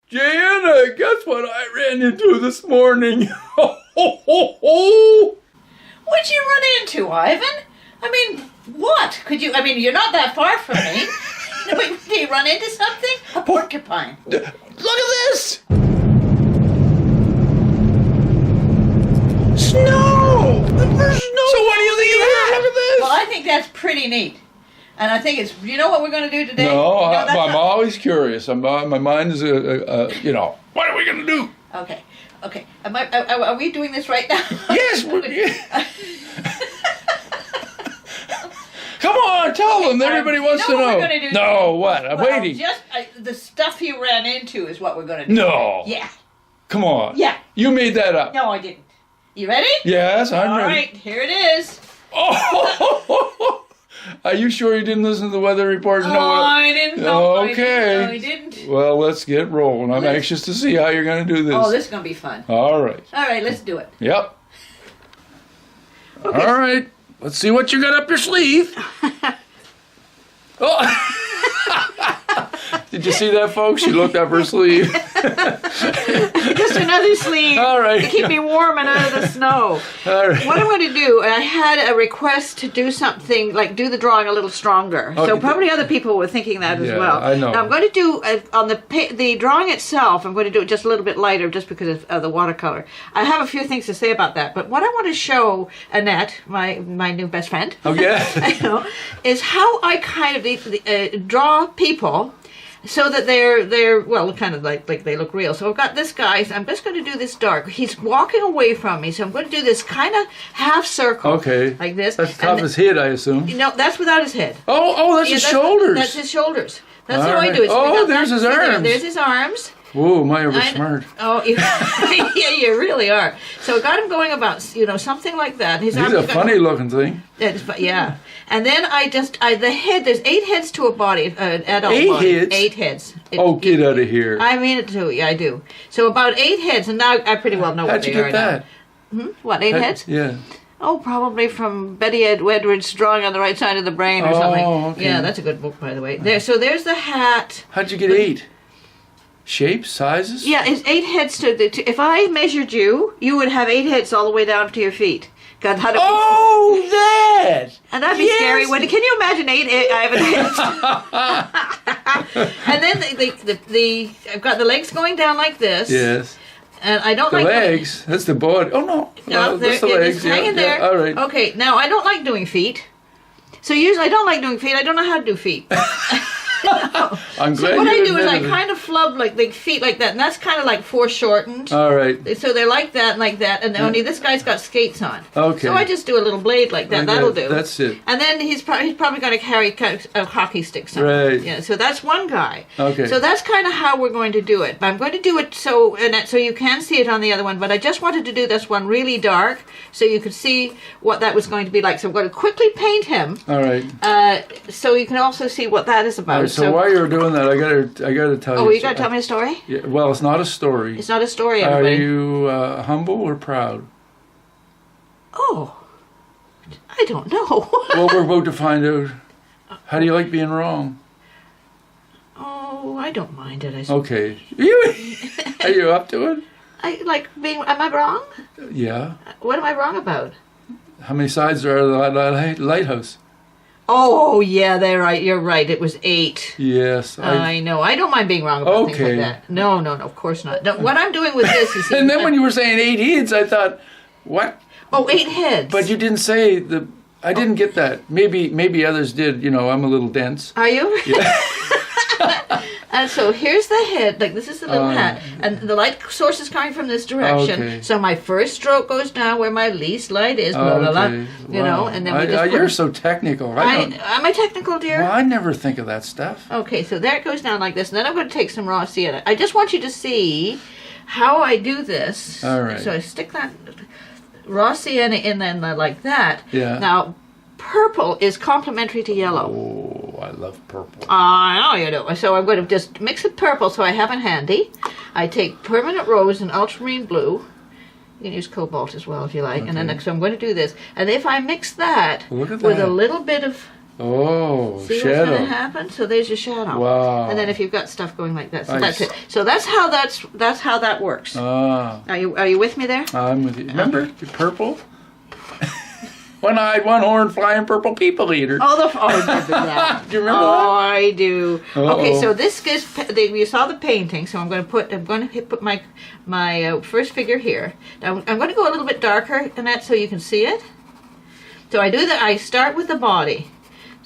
Diana, guess what I ran into this morning? What'd you run into, Ivan? I mean, what? You're not that far from me. Wait, did you run into something? A porcupine. Look at this! Snow! There's snow! So what do you think of that? Look at this! Well, I think that's pretty neat. And I think you know what we're going to do today? No, I'm always curious. My mind is, what are we going to do? Okay. Are we doing this right now? Yes. Come on, tell them. Everybody wants to know. What we're going to do no, today? what? I'm waiting. The stuff you ran into is what we're going to do. No. Today. Yeah. Come on. Yeah. You made that up. No, I didn't. You ready? Yes, I'm ready. All right, here it is. Oh. Are you sure you didn't listen to the weather report? I didn't. Okay. I didn't. Well, let's get rolling. I'm anxious to see how you're going to do this. Oh, this is going to be fun. All right. All right, let's do it. Yep. Okay. All right. Let's see what you got up your sleeve. Oh. Did you see that, folks? She looked up her sleeve. Just another sleeve. All right. To keep me warm and out of the snow. All right. What I'm going to do, I had a request to do something, like do the drawing a little stronger. Oh, so probably other people were thinking that as well. I know. Now I'm going to do, on the drawing itself, I'm going to do it just a little bit lighter just because of the watercolor. I have a few things to say about that. But what I want to show Annette, my new best friend, is how I kind of draw people so that they're well, kind of like they look real. So I've got this guy. I'm just going to do this dark. He's walking away from me, so I'm going to do this kind of half circle. Okay. Like this. That's the top of his head, I assume. No, that's without his head. Oh, that's his shoulders. That's his shoulders. That's All how right. I do it. So there's his arms. There's his arms. Whoa, my, we're smart. Oh, yeah, you really are. So I got him going about, something like that. He's a funny looking thing. Yeah. And then the head, there's 8 heads to a body, an adult 8 body. heads? 8 heads. Get out of here. I mean it too, yeah, I do. So about 8 heads, and now I pretty well know what they are. How'd you get that? What, 8 heads? Yeah. Oh, probably from Betty Edwards' Drawing on the Right Side of the Brain or something. Okay. Yeah, that's a good book, by the way. So there's the hat. How'd you get 8? Shapes, sizes? Yeah, it's 8 heads if I measured you, you would have 8 heads all the way down to your feet. God, how that! And that'd be scary. Can you imagine 8 Ivan heads? And then I've got the legs going down like this. Yes. And I don't the like legs. That's the body. Oh no, that's the legs. It's hanging there. All right. Okay. Now I don't like doing feet. So usually I don't like doing feet. I don't know how to do feet. I'm glad. So what I do is I it. kind of flub like the feet like that, and that's kind of like foreshortened. All right. So they're like that, and only this guy's got skates on. Okay. So I just do a little blade like that. That'll do. That's it. And then he's probably going to carry a hockey stick somewhere. Right. Yeah. So that's one guy. Okay. So that's kind of how we're going to do it. But I'm going to do it so you can see it on the other one. But I just wanted to do this one really dark so you could see what that was going to be like. So I'm going to quickly paint him. All right. So you can also see what that is about. All right, so while you're doing that, I gotta tell you. Oh, you got to tell me a story? Yeah, well, it's not a story. It's not a story, everybody. Are you humble or proud? Oh, I don't know. Well, we're about to find out. How do you like being wrong? Oh, I don't mind it. I suppose. Okay. Are you up to it? I like being. Am I wrong? Yeah. What am I wrong about? How many sides are the lighthouse? Oh, yeah, they're right. You're right. It was 8. Yes. I know. I don't mind being wrong about things like that. No, of course not. No, what I'm doing with this is... And then when you were saying 8 heads, I thought, what? Oh, 8 heads. But you didn't say the... I didn't get that. Maybe others did. I'm a little dense. Are you? Yeah. And so here's the head, like this is the little hat, and the light source is coming from this direction. Okay. So my first stroke goes down where my least light is, blah, blah, blah, Wow. and then we just you're so technical. am I technical, dear? Well, I never think of that stuff. Okay, so there it goes down like this, and then I'm going to take some raw sienna. I just want you to see how I do this. All right. So I stick that raw sienna in then like that. Yeah. Now, purple is complementary to yellow. Oh, I love purple. I know you do. So I'm going to just mix with purple so I have it handy. I take permanent rose and ultramarine blue. You can use cobalt as well if you like. Okay. And then so I'm going to do this. And if I mix that with a little bit of Oh, See shadow. what's going to happen? So there's your shadow. Wow. And then if you've got stuff going like that, so Nice. that's it. So that's how that works. Ah, Are you with me there? I'm with you. Remember the purple? One-eyed, one-horned, flying purple people eater. Oh, I remember that. Do you remember Oh, I do. Uh-oh. Okay, so this gives. You saw the painting, so I'm going to put my first figure here. Now I'm going to go a little bit darker in that so you can see it. So I do that. I start with the body.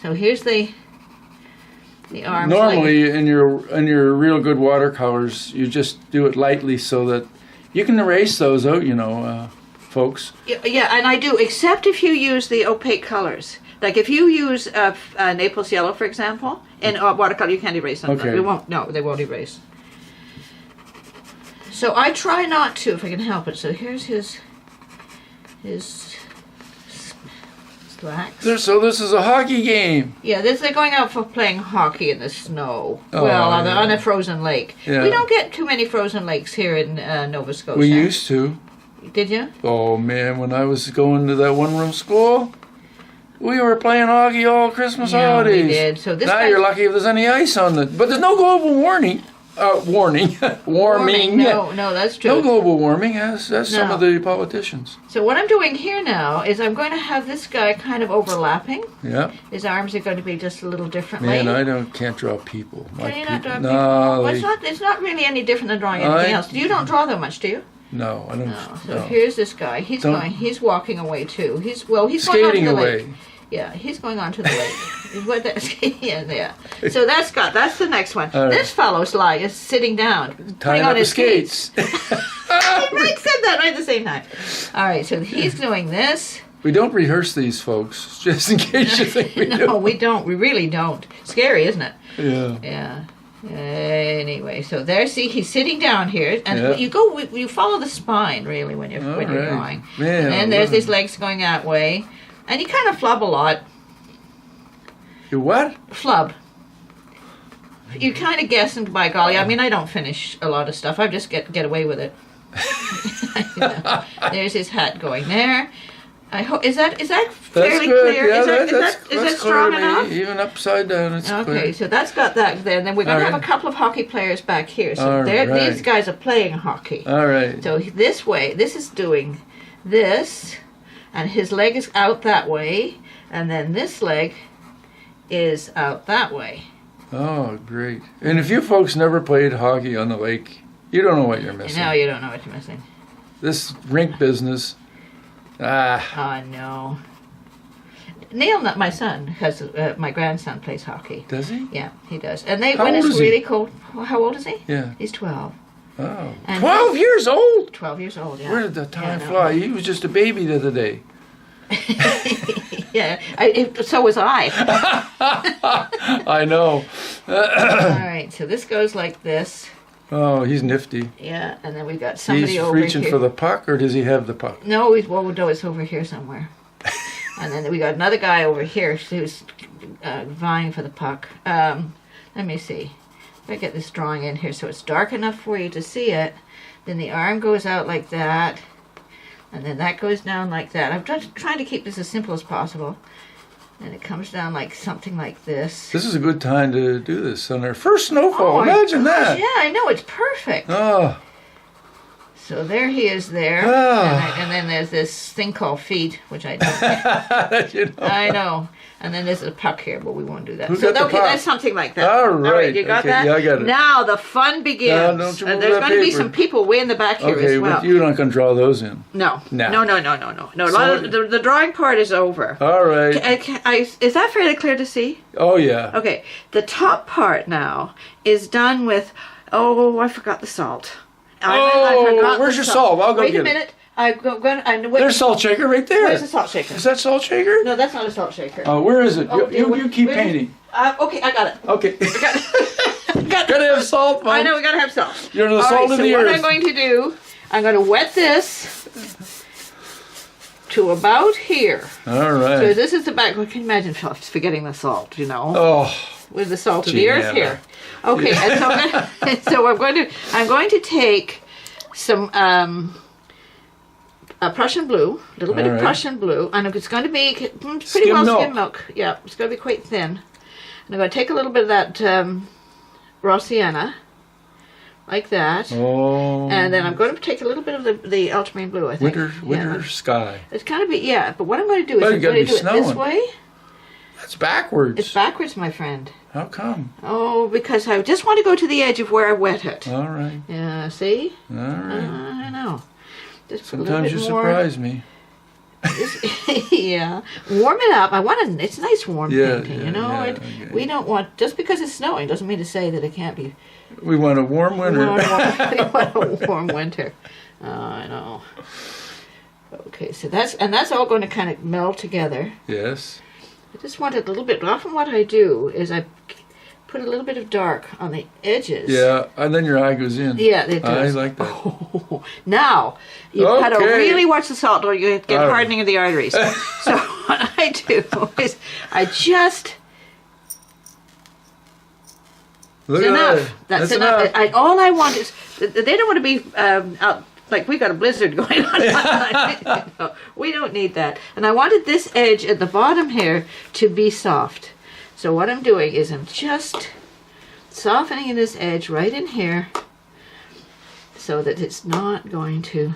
So here's the arms. Normally, in your real good watercolors, you just do it lightly so that you can erase those out. Folks. Yeah, and I do, except if you use the opaque colors. Like if you use Naples yellow, for example, in watercolor, you can't erase them. Okay. They won't erase. So I try not to, if I can help it. So here's his slacks. So this is a hockey game. Yeah, they're going out for playing hockey in the snow. Oh, well, on yeah. a frozen lake. Yeah. We don't get too many frozen lakes here in Nova Scotia. We used to. Did you? Oh man, when I was going to that one-room school, we were playing hockey all Christmas Yeah, holidays. we did. So this now guy- you're lucky if there's any ice on the. But there's no global warming. Warming. No, that's true. No global warming. That's some No. of the politicians. So what I'm doing here now is I'm going to have this guy kind of overlapping. Yeah. His arms are going to be just a little differently. Man, I can't draw people. Can you not draw people? No, Well, it's not really any different than drawing anything else. You don't draw that much, do you? No, I don't. No. So no. here's this guy. He's walking away too. He's going on to Skating the away. lake. Yeah, he's going on to the lake. yeah. So that's the next one. All right. This fellow's is sitting down, Tying putting up on his his skates. skates. I said that right at the same time. All right, so he's doing this. We don't rehearse these, folks, just in case you think we do. No, we don't. We really don't. Scary, isn't it? Yeah. Yeah. Anyway, so there. See, he's sitting down here, and Yeah. you follow the spine really when you're All you're right. drawing. Man, and then there's wow. these legs going that way, and you kind of flub a lot. You what? Flub. You kind of guess, and by golly, I mean I don't finish a lot of stuff. I just get away with it. You know. There's his hat going there. I hope is that fairly good. clear? Yeah, is that that's strong clear to enough? me. Even upside down, it's Okay, clear. so that's got that there. And then we're going to All have a right. couple of hockey players back here. So All right. these guys are playing hockey. All right. So this way, this is doing this, and his leg is out that way, and then this leg is out that way. Oh, great. And if you folks never played hockey on the lake, you don't know what you're And missing. now you don't know what you're missing. This rink business. Oh, no. Neil, not my son, has my grandson plays hockey. Does he? Yeah, he does. And How when old it's is he? really cold, how old is he? Yeah. He's 12. Oh. And 12 years old? 12 years old, yeah. Where did the time Yeah, fly? He was just a baby the other day. Yeah, so was I. I know. All right, so this goes like this. Oh, he's nifty. Yeah, and then we've got somebody He's over reaching here. for the puck, or does he have the puck? No, it's over here somewhere. And then we got another guy over here who's vying for the puck. Let me see. If I get this drawing in here so it's dark enough for you to see it, then the arm goes out like that, and then that goes down like that. I'm just trying to keep this as simple as possible. And it comes down like something like this. This is a good time to do this on our first snowfall. my Imagine gosh, that. Yeah, I know, it's perfect. Oh, So there he is there. Ah. And then there's this thing called feet, which I don't you know. I know. And then there's a puck here, but we won't do that. Who So got the okay, puck? that's something like that. All right, you got okay, that? yeah, I got it. Now the fun begins. Now, don't you move There's that going to be paper. some people way in the back here Okay, as well. but you're not going to draw those in. No. No. No. A lot of, the drawing part is over. All right. Is that fairly clear to see? Oh, yeah. Okay. The top part now is done with, I forgot the salt. I forgot where's the your salt? I'll go Wait get a it. minute. Wait, There's salt shaker right there. where's the salt shaker? Is that salt shaker? No, that's not a salt shaker. Oh, where is it? You keep where- painting. Okay, I got it. Okay. Gotta have salt, Mom. I know we gotta have salt. You're the All salt right, of so the what earth. I'm going to do, I'm going to wet this to about here. All So right. this is the back. Well, can you imagine forgetting the salt? You know, Oh, with the salt of the earth Gianna. here. Okay, and so I'm going to take some Prussian blue, a little bit All of right. Prussian blue, and it's going to be pretty Skim well milk. skim milk. Yeah, it's going to be quite thin. And I'm going to take a little bit of that raw sienna, like that. Oh. And then I'm going to take a little bit of the ultramarine blue, I think. Winter sky. It's going to be, yeah, but what I'm going to do is Well, I'm you gotta going to be do it this snowing. way. That's backwards. It's backwards, my friend. How come? Oh, because I just want to go to the edge of where I wet it. All right. Yeah, see? All right. I know. Just put a Sometimes little you bit more. surprise me. Yeah, warm it up. I want it's nice warm Yeah, painting. yeah, You know, yeah, it, we don't want just because it's snowing doesn't mean to say that it can't be. We want a warm winter. We want a warm winter. I know. Okay, so that's all going to kind of meld together. Yes. I just want it a little bit. Often, what I do is I put a little bit of dark on the edges. Yeah, and then your eye goes in. Yeah, it I does. like that. Oh, now, you've got to Okay. really watch the salt or you get All right. hardening of the arteries. So what I do is I just... Look It's at enough. that. That's enough. All I want is... They don't want to be out... Like we got a blizzard going on. No, we don't need that. And I wanted this edge at the bottom here to be soft. So what I'm doing is I'm just softening this edge right in here so that it's not going to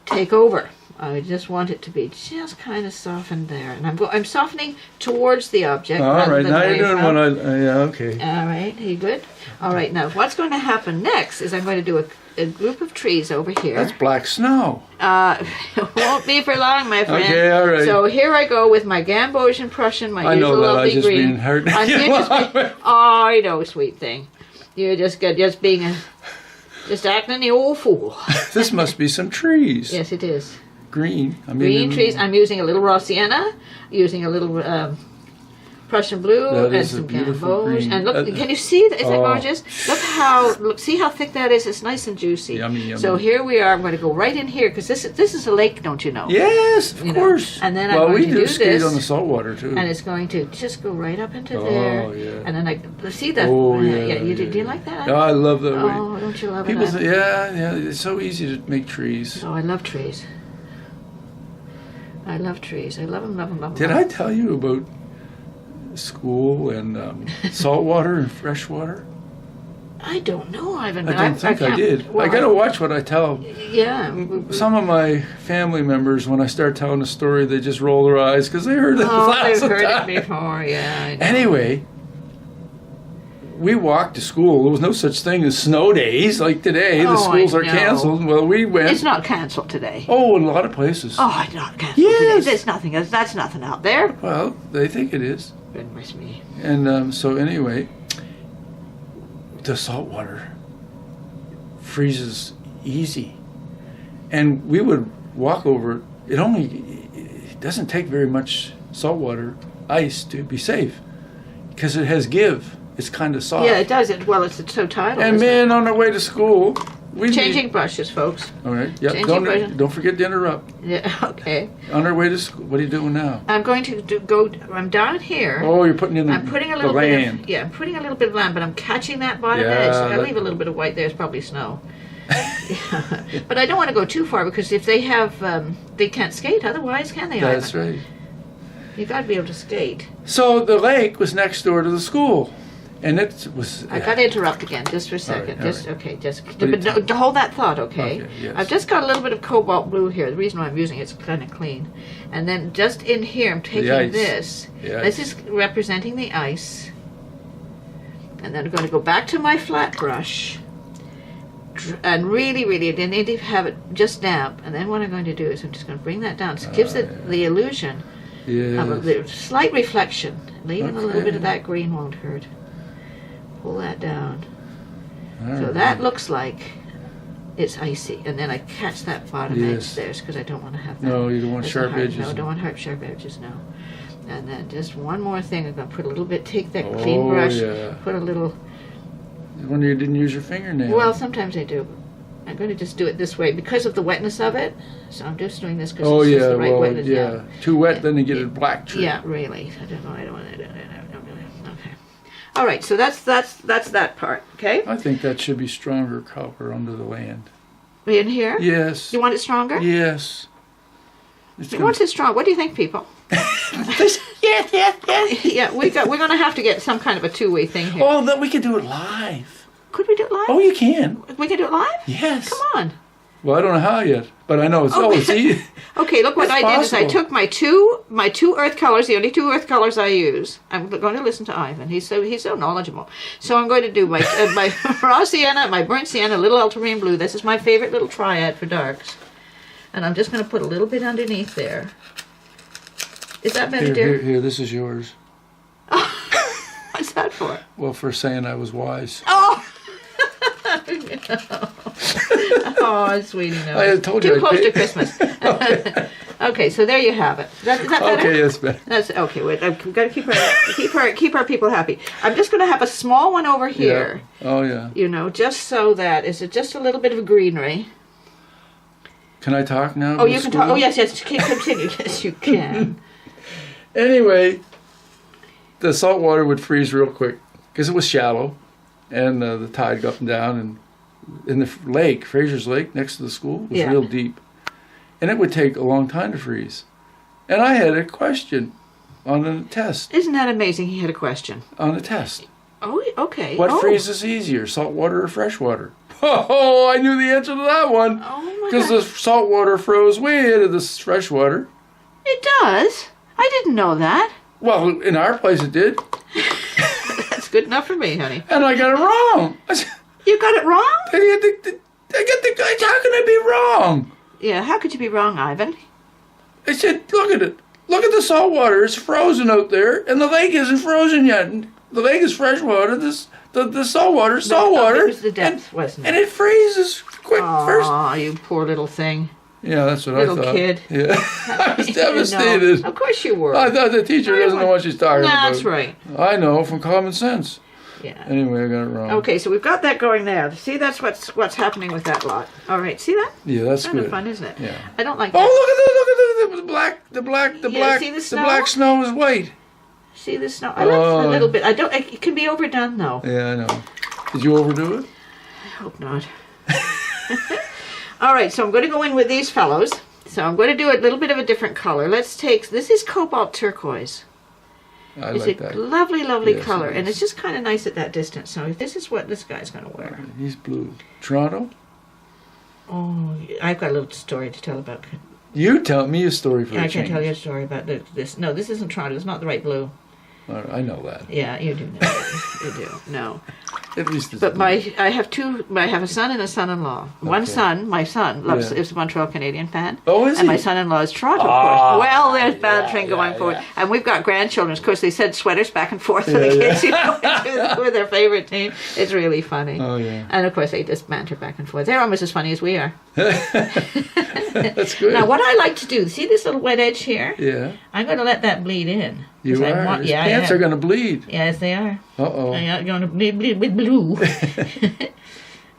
take over. I just want it to be just kind of softened there. And I'm softening towards the object. All rather right, than now away you're doing from. what I... yeah, okay. All right, are you good? All right, now what's going to happen next is I'm going to do a group of trees over here. That's black snow. It won't be for long, my friend. Okay, all right. So here I go with my Gambosian Prussian, my I know usual that. lovely I just green. being hurt. Oh, I know, sweet thing. You're just being just acting the old fool. This must be some trees. Yes, it is. Green. I mean, Green trees. I'm using a little raw sienna, using a little Prussian blue That and is a some beautiful gambos. green. And look, can you see that? Isn't it Oh. gorgeous? See how thick that is. It's nice and juicy. Yummy, yummy. So here we are. I'm going to go right in here because this is a lake, don't you know? Yes, of You know, course. and then I'm well, going we to do do skate this, on the saltwater too. And it's going to just go right up into Oh, there. yeah. And then I see that. Oh, yeah, Do you like that? Oh, I love that. Oh, don't you love People it? say, yeah, it's so easy to make trees. Oh, I love trees. I love trees. I love them, love them, love them. Did I tell you about school and saltwater and freshwater? I don't know, Ivan. I don't think I can't- did. well, I got to watch what I tell. Yeah. Some of my family members, when I start telling a story, they just roll their eyes because they heard it Oh, lots they've of heard it times. before, yeah. I know. Anyway, we walked to school. There was no such thing as snow days like today. The Oh, schools I are know. canceled. Well, we went. It's not cancelled today. Oh, in a lot of places. Oh, it's not cancelled Yes. today. There's nothing. That's nothing out there. Well, they think it is. Goodness me. And so anyway, the salt water freezes easy. And we would walk over it. It doesn't take very much salt water, ice, to be safe. Because it has give. It's kind of soft. Yeah, it does. It's so tidal. And isn't it? man, on our way to school, we Changing brushes, folks. All right. Yeah. changing version. Don't forget to interrupt. Yeah. Okay. On our way to school, what are you doing now? I'm going to go. I'm down here. Oh, you're putting in the, I'm putting a the little bit land. of, I'm putting a little bit of land, but I'm catching that bottom Yeah, edge. I that- leave a little bit of white there. It's probably snow. But I don't want to go too far because if they have, they can't skate. Otherwise, can they? That's Ivan? right. You got to be able to skate. So the lake was next door to the school, and it was. I got to interrupt again, just for a second. all Just right. okay. Just do you but to hold that thought, okay? Okay, yes. I've just got a little bit of cobalt blue here. The reason why I'm using it's kind of clean, and then just in here, I'm taking ice. this. The This ice. is representing the ice, and then I'm going to go back to my flat brush, and really, then need to have it just damp. And then what I'm going to do is I'm just going to bring that down. So it gives it the illusion of a Yes. slight reflection. Leaving a little bit of Okay. that green won't hurt. Pull that down. All So right. that looks like it's icy, and then I catch that bottom edge Yes. there because I don't want to have that. No, you don't want as a sharp hard- edges. No, don't want sharp edges. No. And then just one more thing. I'm going to put a little bit. Take that clean Oh, brush. yeah. Put a little. When you didn't use your fingernail. Well, sometimes I do. I'm going to just do it this way because of the wetness of it. So I'm just doing this because Oh it's just yeah, the right well wetness. yeah. Too wet, then you get a black tree. Yeah, really. I don't know. I don't want to. Okay. All right. So that's that part. Okay. I think that should be stronger color under the land. In here? Yes. You want it stronger? Yes. It's You want it strong. What do you think, people? Yeah, we're going to have to get some kind of a two-way thing here. Oh, that we could do it live. Could we do it live? Oh, you can. We can do it live? Yes. Come on. Well, I don't know how yet, but I know it's easy. Okay, look what It's I did is I possible. took my two earth colors, the only two earth colors I use. I'm going to listen to Ivan. He's so knowledgeable. So I'm going to do my my raw sienna, my burnt sienna, little ultramarine blue. This is my favorite little triad for darks. And I'm just going to put a little bit underneath there. Is that better, dear? Here, this is yours. What's that for? Well, for saying I was wise. Oh! Oh, sweetie, no. I told you Too I'd close pay- to Christmas. Okay, so there you have it. Is that better? Okay, that's better. That's okay. Wait, I've got to keep our people happy. I'm just going to have a small one over here. Yeah. Oh, yeah. You know, just so that is it just a little bit of greenery. Can I talk now? Oh, you can talk. Oh, yes. Continue. Yes, you can. Anyway, the salt water would freeze real quick because it was shallow, and the tide go up and down, and in the lake, Fraser's Lake, next to the school, was Yeah. real deep, and it would take a long time to freeze. And I had a question on a test. Isn't that amazing? He had a question. On a test, Oh, okay. what freezes easier, salt water or fresh water? Oh, I knew the answer to that one Oh my because God. the salt water froze way ahead of the fresh water. It does. I didn't know that. Well, in our place it did, That's good enough for me, honey. and I got it wrong. You got it wrong? I get the guys. How can I be wrong? Yeah. How could you be wrong, Ivan? I said, look at it. Look at the salt water. It's frozen out there, and the lake isn't frozen yet. The lake is fresh water. The salt water, salt water. It was the depth, wasn't it? And it freezes quick first. Aw, you poor little thing. Yeah, that's what Little I thought. kid. Yeah, I was No, devastated. of course you were. I thought the teacher doesn't know what she's talking about. That's right. I know from common sense. Yeah. Anyway, I got it wrong. Okay, so we've got that going there. See, that's what's happening with that lot. All right, see that? Yeah, that's Kind of good. fun, isn't it? Yeah. I don't like Oh, that. look at the black, Yeah, see the the snow? black snow is white. See the snow? I like Oh. a little bit. It can be overdone though. Yeah, I know. Did you overdo it? I hope not. All right, so I'm going to go in with these fellows. So I'm going to do a little bit of a different color. This is cobalt turquoise. I It's like a that. lovely, lovely Yes, color, it and is. it's just kind of nice at that distance. So this is what this guy's going to wear. He's blue. Toronto? Oh, I've got a little story to tell about. You tell me a story for a I can change. tell you a story about this. No, this isn't Toronto. It's not the right blue. I know that. Yeah, you do know that. You do. No. At least it's But blue. I have a son and a son-in-law. One Okay. son, my son, loves Yeah. is a Montreal Canadian fan. Oh, is And he? my son-in-law is Toronto, of Ah, course. Well, there's bad yeah, train going yeah, forward. yeah. And we've got grandchildren. Of course, they send sweaters back and forth for Yeah, the kids, you know, with their favorite team. It's really funny. Oh, yeah. And of course, they just banter back and forth. They're almost as funny as we are. That's good. Now, what I like to do, see this little wet edge here? Yeah. I'm going to let that bleed in. 'Cause You I are. want- His yeah, I pants am. are going to bleed. Yes, they are. Uh-oh. I'm going to bleed with blue.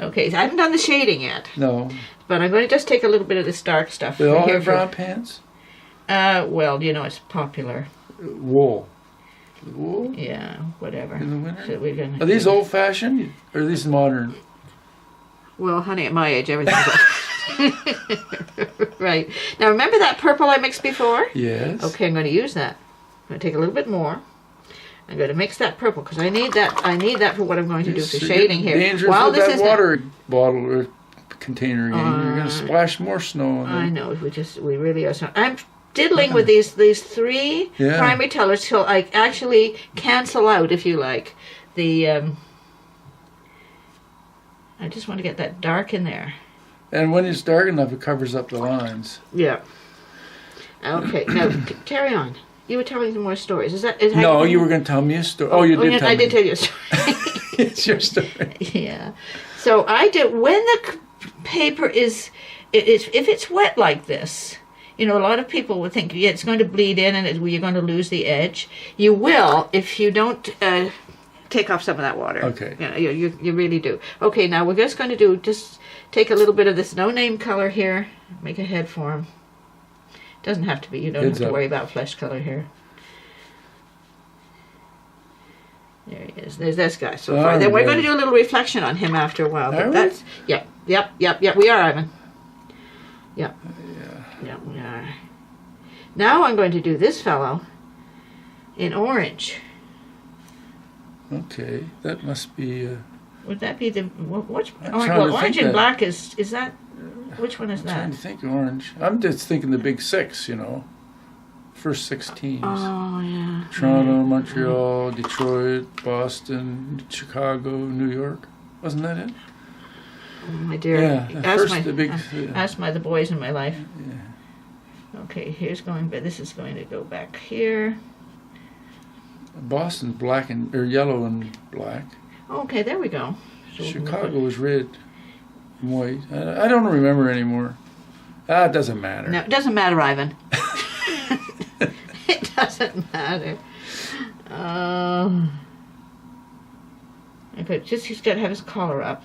Okay, so I haven't done the shading yet, No. but I'm going to just take a little bit of this dark stuff. They all here have brown pants? Well, you know, it's popular. Wool. Wool? Yeah, whatever. In the winter? So we're gonna, Are these old-fashioned or are these modern? Well, honey, at my age, everything's right. Now, remember that purple I mixed before? Yes. Okay, I'm going to use that. I'm going to take a little bit more. I'm going to mix that purple because I need that. I need that for what I'm going to do for shading here. Dangerous While with this that is water bottle or container again. You're going to splash more snow on I it. know we really are. So I'm diddling with these three Yeah. primary colors till I actually cancel out, if you like, the. I just want to get that dark in there. And when it's dark enough, it covers up the lines. Yeah. Okay. Now carry on. You were telling some more stories. Is that? No, you were going to tell me a story. Oh, you did yeah, tell I me. did tell you a story. It's your story. Yeah. So I do when the paper is if it's wet like this. You know, a lot of people would think, yeah, it's going to bleed in and you're going to lose the edge. You will if you don't take off some of that water. Okay. You know, you really do. Okay, now we're just going to just take a little bit of this no-name color here. Make a head for him. Doesn't have to be. You don't Heads have to up. worry about flesh color here. There he is. There's this guy so far. All Then we're right. going to do a little reflection on him after a while. Are But we? that's yep. We are, Ivan. Yeah. Yeah. Yeah, we are. Now I'm going to do this fellow in orange. Okay, that must be. Would that be the which? I'm Orange, trying to well, orange think and that. black is that? Which one is I'm trying that? to think orange. I'm just thinking the big six, you know. First 6 teams. Oh yeah. Toronto, Montreal, Detroit, Boston, Chicago, New York. Wasn't that it? Oh, my dear. Yeah, Ask the boys in my life. Yeah. Okay, here's going, but this is going to go back here. Boston's black or yellow and black. Okay, there we go. So Chicago was red and white. I don't remember anymore. It doesn't matter. No, it doesn't matter, Ivan. It doesn't matter. Okay, he's got to have his collar up.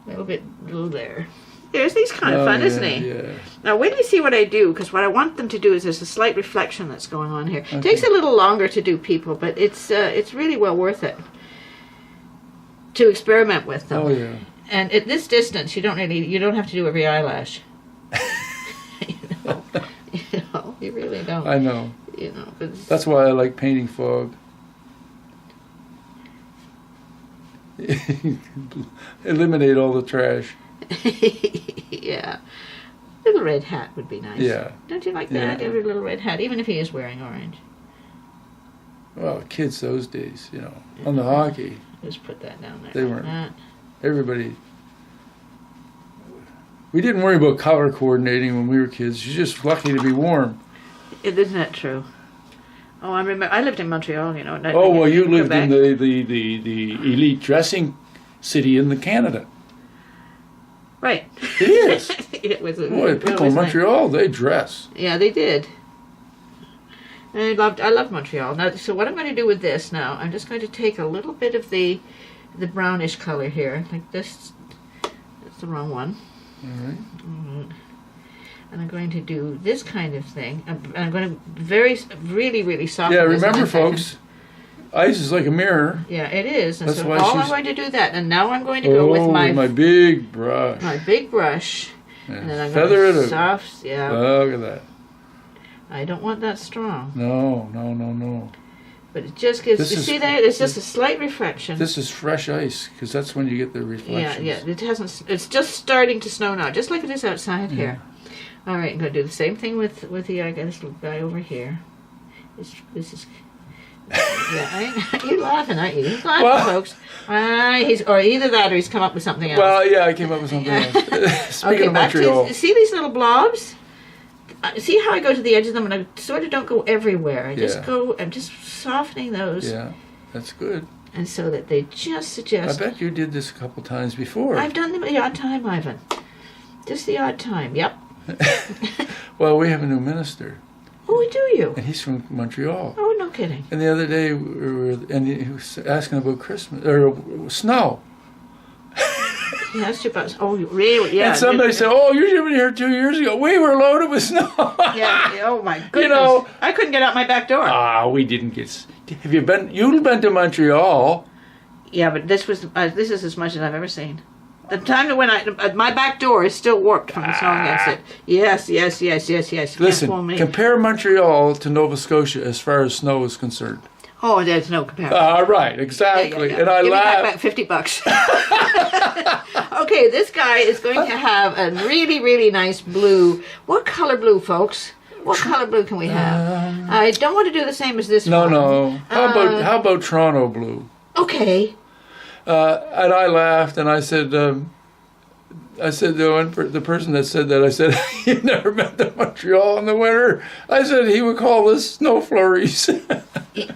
A little bit blue there. There's these kind of fun, isn't he? Yeah. Now, wait till you see what I do, because what I want them to do is there's a slight reflection that's going on here. It takes a little longer to do people, but it's really well worth it to experiment with them. Oh yeah. And at this distance, you don't have to do every eyelash. You really don't. I know. You know, That's why I like painting fog. Eliminate all the trash. yeah. Little red hat would be nice. Yeah. Don't you like that? Yeah. Every little red hat, even if he is wearing orange. Well, kids those days, you know, on the hockey, Just put that down there. They like weren't. that. everybody. We didn't worry about color coordinating when we were kids. You're just lucky to be warm. Isn't that true? Oh, I remember. I lived in Montreal, you know. And Oh well, you lived Quebec. in the elite dressing city in the Canada. Right. It is. It was. Boy, it people was in nice. Montreal, they dress. Yeah, they did. And I loved Montreal. Now, so what I'm going to do with this now, I'm just going to take a little bit of the brownish color here, like this. That's the wrong one. All right. And I'm going to do this kind of thing. I'm going to really soften Yeah, this remember, one second. folks, ice is like a mirror. Yeah, it is. And That's so why I'm she's- going to do that. And now I'm going to go with my big brush. big brush. And And then I'm feather going to it out. soft. Yeah. Look at that. I don't want that strong. No. But it just gives, This you is- see that? It's just a slight reflection. This is fresh ice, because that's when you get the reflections. Yeah. It hasn't. It's just starting to snow now, just like it is outside here. All right, I'm going to do the same thing with the this little guy over here. This is. Yeah, you're laughing, aren't you? He's laughing, Well- folks. Or either that, or he's come up with something else. Well, yeah, I came up with something else. Speaking of back Montreal. to see these little blobs. See how I go to the edge of them, and I sort of don't go everywhere. I just Yeah. go. I'm just softening those, Yeah, that's good. and so that they just I suggest. bet you did this a couple times before. I've done them the odd time, Ivan. Just the odd time. Yep. Well, we have a new minister, Oh, do you? and he's from Montreal. Oh, no kidding. And the other day, he was asking about Christmas or snow. He asked you about. Oh, really? Yeah. And somebody said, "Oh, you were here 2 years ago. We were loaded with snow." Yeah. Oh my goodness. You know- I couldn't get out my back door. We didn't get. Have you been? You've been to Montreal. Yeah, but this is as much as I've ever seen. The time when my back door is still warped from the snow against it. Yes. You can't fool Listen, me. compare Montreal to Nova Scotia as far as snow is concerned. Oh, there's no comparison. Right, exactly. Yeah. And I Give me back laughed. $50. Okay, this guy is going to have a really nice blue. What color blue, folks? What color blue can we have? I don't want to do the same as this one. No. How about Toronto blue? Okay. And I laughed, and I said, the person that said that, I said, "You never been to Montreal in the winter?" I said he would call this snow flurries.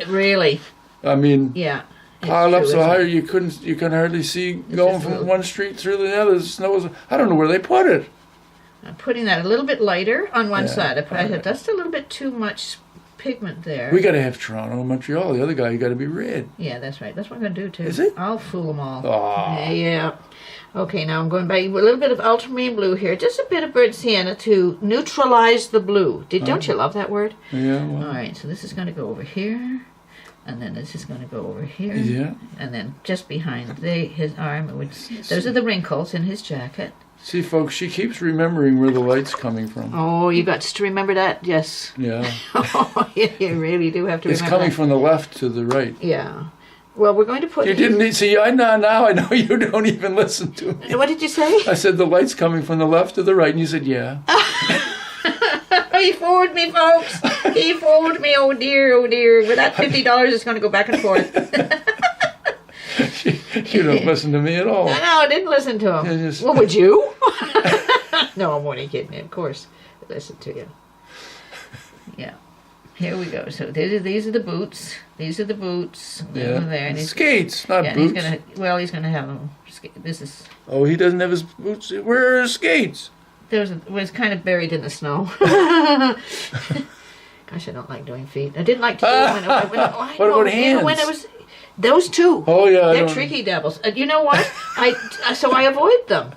Really? I mean, Yeah. It's piled up true, so isn't high it? you can hardly see going just from little- one street through the other. The snow was, I don't know where they put it. I'm putting that a little bit lighter on one Yeah, side. I had just a little bit too much pigment there. We got to have Toronto and Montreal. The other guy, you got to be red. Yeah, that's right. That's what I'm going to do, too. Is it? I'll fool them all. Aw. Yeah. Okay, now I'm going by a little bit of ultramarine blue here. Just a bit of burnt sienna to neutralize the blue. Don't you love that word? Yeah. All Well, right, so this is going to go over here. And then this is going to go over here. yeah. And then just behind his arm, those are the wrinkles in his jacket. See, folks, she keeps remembering where the light's coming from. Oh, you got to remember that? Yes. Yeah. Oh, you really do have to It's remember coming that. from the left to the right. Yeah. Well, we're going to put... You didn't need, see, now I know you don't even listen to me. What did you say? I said the light's coming from the left to the right, and you said, yeah. He fooled me, folks. He fooled me. Oh, dear, oh, dear. With that $50, it's going to go back and forth. You don't listen to me at all. No, I didn't listen to him. Just... Well, would you? No, I'm only kidding. Of course, I listen to you. Yeah. Here we go. So these are the boots. These are the boots. Yeah. There. And Skates, not boots. He's gonna have them. This is. Oh, he doesn't have his boots. Where are his skates? It was kind of buried in the snow. Gosh, I don't like doing feet. I didn't like to do it What about hands? When it was those two. Oh yeah, they're tricky devils. You know what? So I avoid them.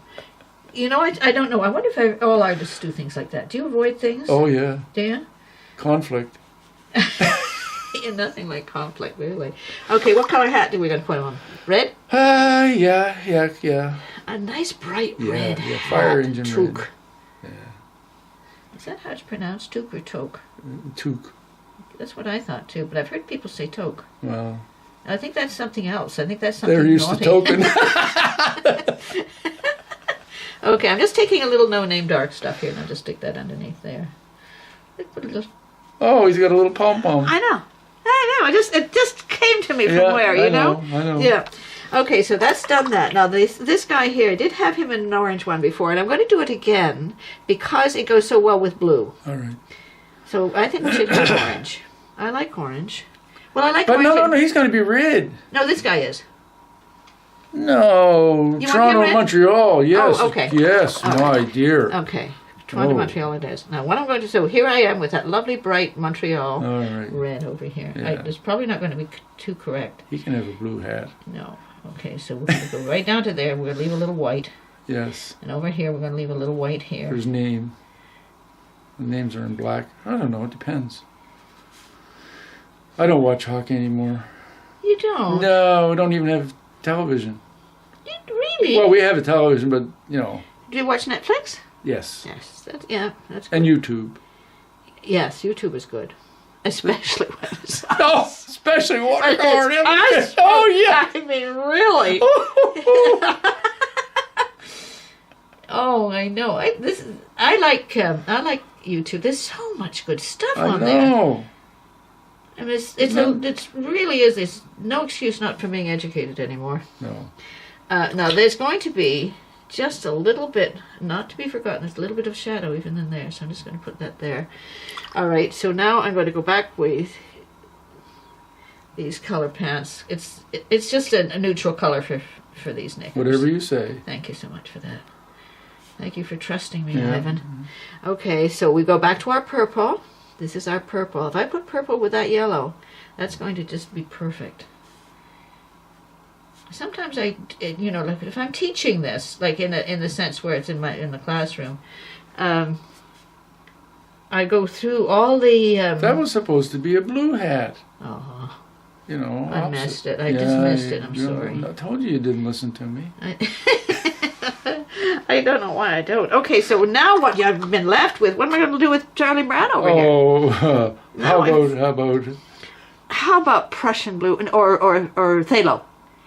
You know, I don't know. I wonder if all artists do things like that. Do you avoid things? Oh yeah. Do you? Conflict. You're nothing like conflict, really. Okay, what color hat do we going to put on? Red? Yeah. A nice bright Yeah, red yeah, fire hat. engine Toque. red. Yeah. Is that how it's pronounced? Toque or toque? Toque. That's what I thought too, but I've heard people say toque. Well. I think that's something else. I think that's something They're used naughty. to token. Okay, I'm just taking a little no-name dark stuff here, and I'll just stick that underneath there. Put a little... Oh, he's got a little pom-pom. I know. It just came to me from where, you know? I know. Yeah. Okay, so that's done that. Now, this guy here, I did have him in an orange one before, and I'm going to do it again because it goes so well with blue. All right. So I think we should do orange. I like orange. Well, I like orange. But no, he's going to be red. No, this guy is. No, You Toronto, want him red? Montreal, yes. Oh, okay. Yes, All my right. dear. Okay. Toronto, Montreal it is. Now, what I'm going to do, here I am with that lovely bright Montreal All right. red over here. Yeah. It's probably not going to be too correct. He can have a blue hat. No. Okay, so we're going to go right down to there. We're going to leave a little white. Yes. And over here, we're going to leave a little white here. For his name. The names are in black. I don't know, it depends. I don't watch hockey anymore. You don't? No, I don't even have television. You really? Well, we have a television, but, you know. Do you watch Netflix? Yes. Yes. That's good. And YouTube. Yes, YouTube is good. Especially when it's Oh, especially watercolor. us. Oh, yeah. I mean, really. Oh, I know. I like YouTube. There's so much good stuff I on there. know. I mean, it's really is. It's no excuse not for being educated anymore. No. Now, there's going to be just a little bit, not to be forgotten, there's a little bit of shadow even in there, so I'm just going to put that there. All right, so now I'm going to go back with these color pants. It's just a neutral color for these knickers. Whatever you say. Thank you so much for that. Thank you for trusting me, Yeah. Ivan. Okay, so we go back to our purple. This is our purple. If I put purple with that yellow, that's going to just be perfect. Sometimes like if I'm teaching this, like in the sense where it's in the classroom, I go through all the. That was supposed to be a blue hat. Oh. You know. I missed it. I just missed it. I'm sorry. I told you didn't listen to me. I don't know why I don't. Okay, so now what you've been left with? What am I going to do with Charlie Brown over here? Oh, How about Prussian blue or phthalo?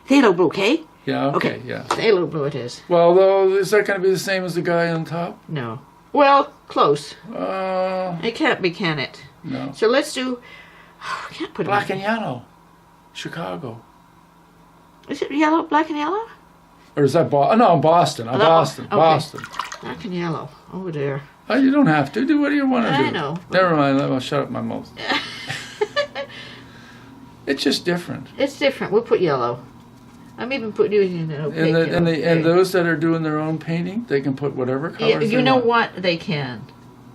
Phthalo blue, okay? Yeah. Okay. Yeah. Phthalo blue it is. Well, though, is that going to be the same as the guy on top? No. Well, close. It can't be, can it? No. So let's do. Oh, I can't put black and yellow. Chicago. Is it yellow, black and yellow? Or is that Boston? No, Boston. Boston. Okay. Boston. Black and yellow. Over there. Oh, you don't have to. Do what you want to do. I know. Never mind. I'll shut up my mouth. It's just different. It's different. We'll put yellow. I'm even using an opaque and those that are doing their own painting, they can put whatever colors you they know want. what? They can.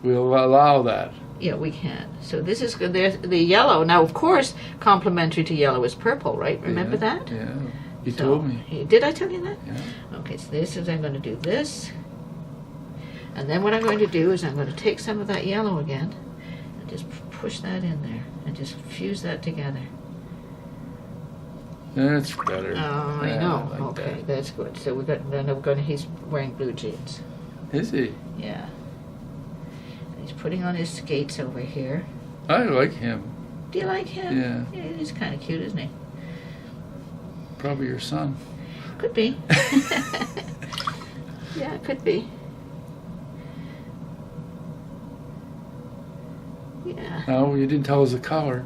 We'll allow that. Yeah, we can. So this is good. There's the yellow. Now, of course, complementary to yellow is purple, right? Remember that? Yeah. You told me. Did I tell you that? Yeah. Okay, so this is, I'm going to do this. And then what I'm going to do is I'm going to take some of that yellow again and just push that in there and just fuse that together. That's better. Oh, I Yeah, know. like Okay, that. that's good. So he's wearing blue jeans. Is he? Yeah. And he's putting on his skates over here. I like him. Do you like him? Yeah. Yeah, he's kind of cute, isn't he? Probably your son. Could be. Yeah, it could be. Yeah. No, you didn't tell us the color.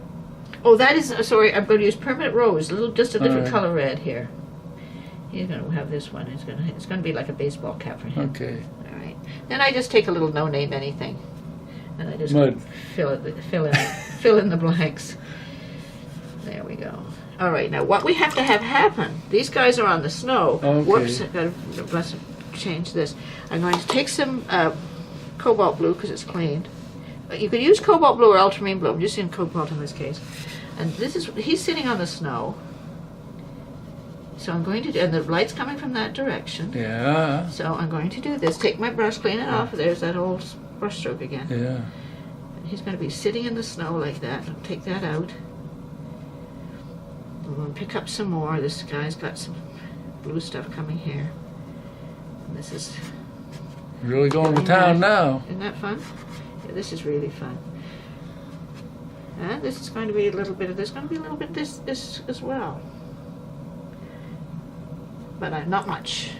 Oh, that is, sorry, I'm going to use permanent rose, just a different Alright. color red here. He's going to have this one. It's going to be like a baseball cap for him. Okay. All right. Then I just take a little no-name anything, and I just Mud. fill in the blanks. There we go. All right. Now what we have to have happen? These guys are on the snow. Okay. Whoops! I got to change this. I'm going to take some cobalt blue because it's clean. You could use cobalt blue or ultramarine blue. I'm just using cobalt in this case. And he's sitting on the snow. So I'm going to do, and the light's coming from that direction. Yeah. So I'm going to do this. Take my brush, clean it off. There's that old brush stroke again. Yeah. He's going to be sitting in the snow like that. I'll take that out. I'm going to pick up some more. This guy's got some blue stuff coming here. And this is... Really going to town now. Isn't that fun? Yeah, this is really fun. And this is going to be a little bit of this. Going to be a little bit of this as well. But not much.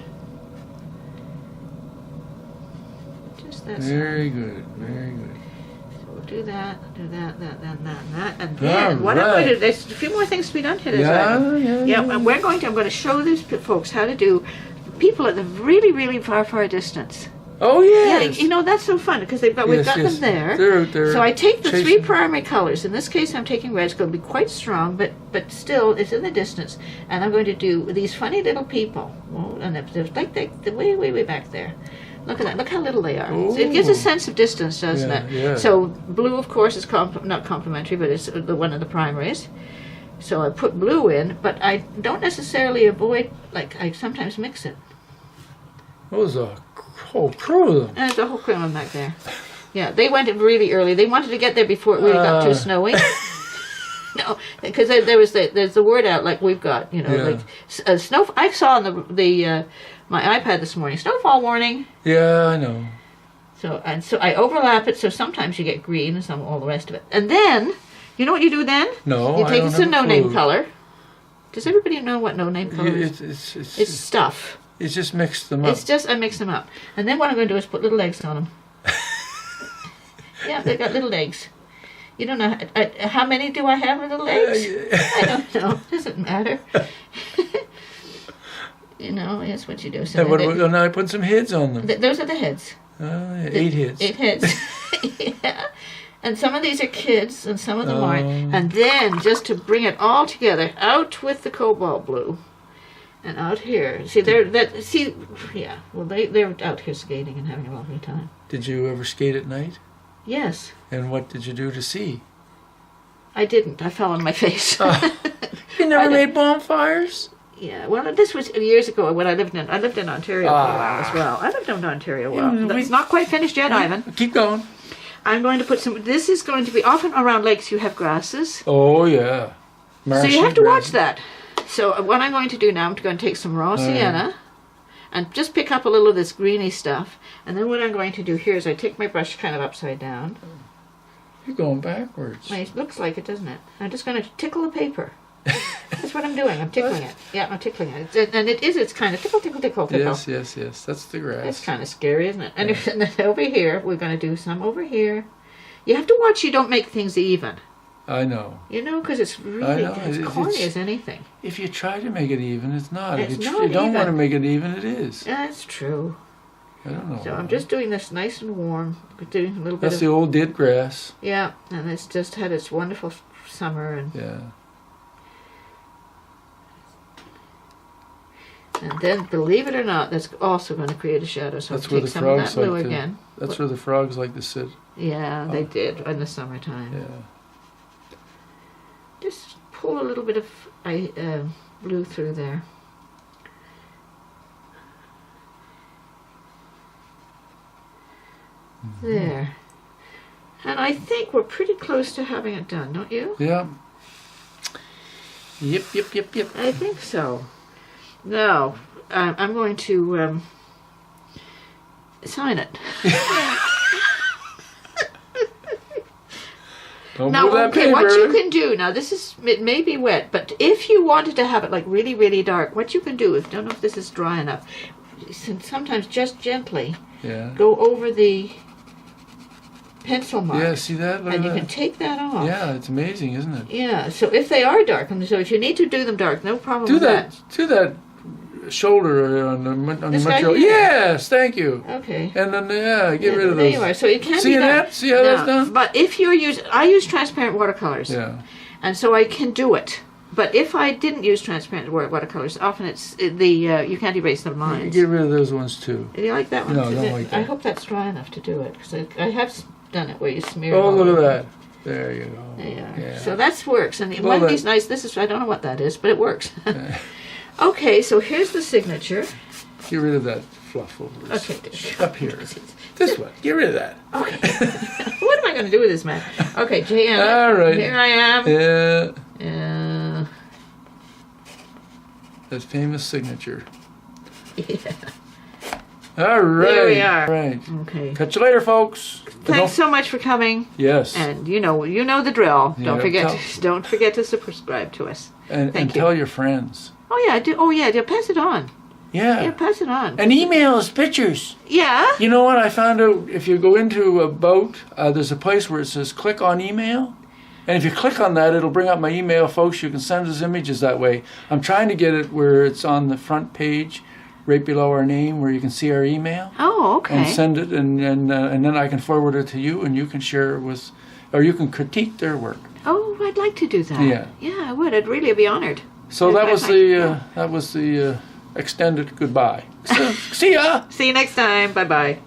Just that. Very good. Very good. So we'll do that, that, and then what I'm going to do. There's a few more things to be done here. Yeah. And I'm going to show these folks how to do people at the really, really far distance. Oh yes. Yeah, you know, that's so fun because we've got them there. They're so I take the chasing. three primary colors. In this case, I'm taking red. It's going to be quite strong, but still, it's in the distance. And I'm going to do these funny little people. Well, and they're like the way back there. Look at that. Look how little they are. So it gives a sense of distance, doesn't it? Yeah. So blue, of course, is not complementary, but it's one of the primaries. So I put blue in, but I don't necessarily avoid, like I sometimes mix it. What was a whole crew of them? And there's a whole crew of them back there. Yeah, they went in really early. They wanted to get there before it really got too snowy. No, because there's the word out like we've got, like snow. I saw on the my iPad this morning, snowfall warning. Yeah, I know. So I overlap it, so sometimes you get green and all the rest of it. And then, you know what you do then? No, you I take don't some have a no-name clue. color. Does everybody know what no-name color is? It's stuff. It's just mixed them up. It's just, I mix them up. And then what I'm going to do is put little eggs on them. Yeah, they've got little eggs. You don't know, how many do I have little eggs? I don't know. Doesn't matter. That's what you do. So now I put some heads on them. Those are the heads. 8 heads. 8 heads. Yeah. And some of these are kids, and some of them aren't. And then, just to bring it all together, out with the cobalt blue. And out here, they're out here skating and having a lovely time. Did you ever skate at night? Yes. And what did you do to see? I didn't. I fell on my face. You never made bonfires? Yeah. Well, this was years ago when I lived in Ontario for a while as well. I lived in Ontario a while. It's not quite finished yet, Ivan. Keep going. I'm going to put some. This is going to be often around lakes. You have grasses. Oh yeah. So you have to watch that. So what I'm going to do now, I'm going to take some raw sienna and just pick up a little of this greeny stuff. And then what I'm going to do here is I take my brush kind of upside down. You're going backwards. It looks like it, doesn't it? I'm just going to tickle the paper. That's what I'm doing. I'm tickling it. Yeah, I'm tickling it. And it's kind of tickle. Yes. That's the grass. It's kind of scary, isn't it? And then over here, we're going to do some over here. You have to watch you don't make things even. I know. Because it's really as corny as anything. If you try to make it even, it's not. It's If not you don't even. want to make it even, it is. That's true. I don't know. So I'm just doing this nice and warm. Doing a little bit That's the old dead grass. Yeah, and it's just had its wonderful summer. Yeah. And then, believe it or not, that's also going to create a shadow. So That's I'll where take the some of that frogs blue like to. again. That's where the frogs like to sit. Yeah, they did in the summertime. Yeah. Just pull a little bit of blue through there. There. And I think we're pretty close to having it done, don't you? Yeah. Yep. I think so. Now, I'm going to sign it. Don't Now, move that okay, paper. what you can do, now this is, it may be wet, but if you wanted to have it like really, really dark, what you can do, if don't know if this is dry enough, sometimes just gently go over the pencil mark. Yeah, see that? Look and at you that. can take that off. Yeah, it's amazing, isn't it? Yeah, so if they are dark, so if you need to do them dark, no problem Do with that. Do that shoulder on the This guy material. here? Yes, thank you. Okay. And then get rid of There those. you are. So it can See be that? See how that's done? But if you're using, I use transparent watercolors. Yeah. And so I can do it. But if I didn't use transparent watercolors, often it's you can't erase the lines. Get rid of those ones too. Do you like that one? No, I don't like that. I hope that's dry enough to do it because I have done it where you smear. Oh, it all look over. at that. There you go. There you are. Yeah. So that works. And Well, one of these nice, this is, I don't know what that is, but it works. Okay, so here's the signature. Get rid of that fluff over this. Okay. Up here. This one. Get rid of that. Okay. What am I going to do with this, man? Okay, J.M. All right. Here I am. Yeah. That famous signature. Yeah. All right. There we are. Right. Okay. Catch you later, folks. Thanks so much for coming. Yes. And you know the drill. Yeah, Don't forget to subscribe to us. And Thank you. tell your friends. Oh yeah, do. Oh yeah, pass it on. Yeah. Yeah, pass it on. And email us pictures. Yeah. You know what? I found out if you go into About, there's a place where it says click on email. And if you click on that, it'll bring up my email, folks. You can send us images that way. I'm trying to get it where it's on the front page, right below our name, where you can see our email. Oh, okay. And send it, and then I can forward it to you, and you can share it with, or you can critique their work. Oh, I'd like to do that. Yeah. Yeah, I would. I'd really be honored. So that was the extended goodbye. So, see ya. See you next time. Bye bye.